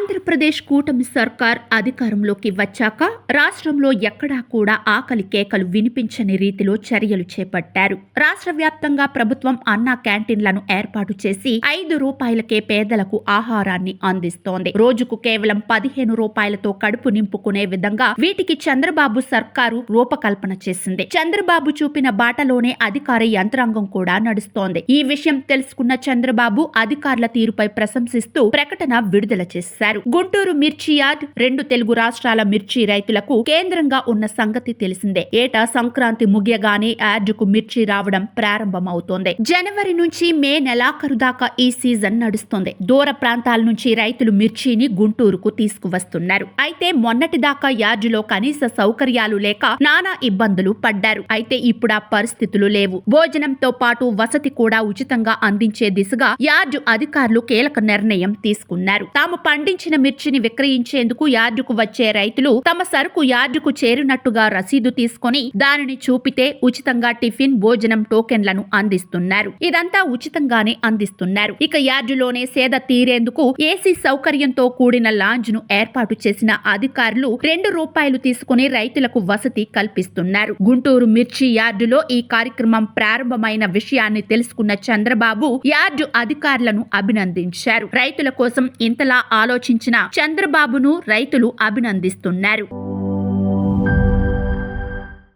ఆంధ్రప్రదేశ్ కూటమి సర్కార్ అధికారంలోకి వచ్చాక రాష్ట్రంలో ఎక్కడా కూడా ఆకలి కేకలు వినిపించని రీతిలో చర్యలు చేపట్టారు. రాష్ట్ర వ్యాప్తంగా ప్రభుత్వం అన్నా క్యాంటీన్లను ఏర్పాటు చేసి 5 రూపాయలకే పేదలకు ఆహారాన్ని అందిస్తోంది. రోజుకు కేవలం 15 రూపాయలతో కడుపు నింపుకునే విధంగా వీటికి చంద్రబాబు సర్కారు రూపకల్పన చేసింది. చంద్రబాబు చూపిన బాటలోనే అధికార యంత్రాంగం కూడా నడుస్తోంది. ఈ విషయం తెలుసుకున్న చంద్రబాబు అధికారుల తీరుపై ప్రశంసిస్తూ ప్రకటన విడుదల చేశారు. గుంటూరు మిర్చి యార్డ్ 2 తెలుగు రాష్ట్రాల మిర్చి రైతులకు కేంద్రంగా ఉన్న సంగతి తెలిసిందే. ఏటా సంక్రాంతి ముగియగానే యార్డుకు మిర్చి రావడం ప్రారంభమవుతోంది. జనవరి నుంచి మే నెలాఖరు దాకా ఈ సీజన్ నడుస్తోంది. దూర ప్రాంతాల నుంచి రైతులు మిర్చిని గుంటూరుకు తీసుకువస్తున్నారు. అయితే మొన్నటిదాకా యార్డులో కనీస సౌకర్యాలు లేక నానా ఇబ్బందులు పడ్డారు. అయితే ఇప్పుడు ఆ పరిస్థితులు లేవు. భోజనంతో పాటు వసతి కూడా ఉచితంగా అందించే దిశగా యార్డు అధికారులు కీలక నిర్ణయం తీసుకున్నారు. తాము పండించిన మిర్చిని విక్రయించేందుకు యార్డుకు వచ్చే రైతులు తమ సరుకు యార్డుకు చేరినట్టుగా రసీదు తీసుకొని దానిని చూపితే ఉచితంగా టిఫిన్, భోజనం టోకెన్లను అందిస్తున్నారు. ఇదంతా ఉచితంగానే అందిస్తున్నారు. ఇక యార్డులోనే సేద తీరేందుకు ఏసీ సౌకర్యంతో కూడిన లాంజ్ ను ఏర్పాటు చేసిన అధికారులు 2 రూపాయలు తీసుకుని రైతులకు వసతి కల్పిస్తున్నారు. గుంటూరు మిర్చి యార్డులో ఈ కార్యక్రమం ప్రారంభమైన విషయాన్ని తెలుసుకున్న చంద్రబాబు యార్డు అధికారులను అభినందించారు. రైతుల కోసం ఇంతలా ఆలోచించిన చంద్రబాబును రైతులు అభినందిస్తున్నారు.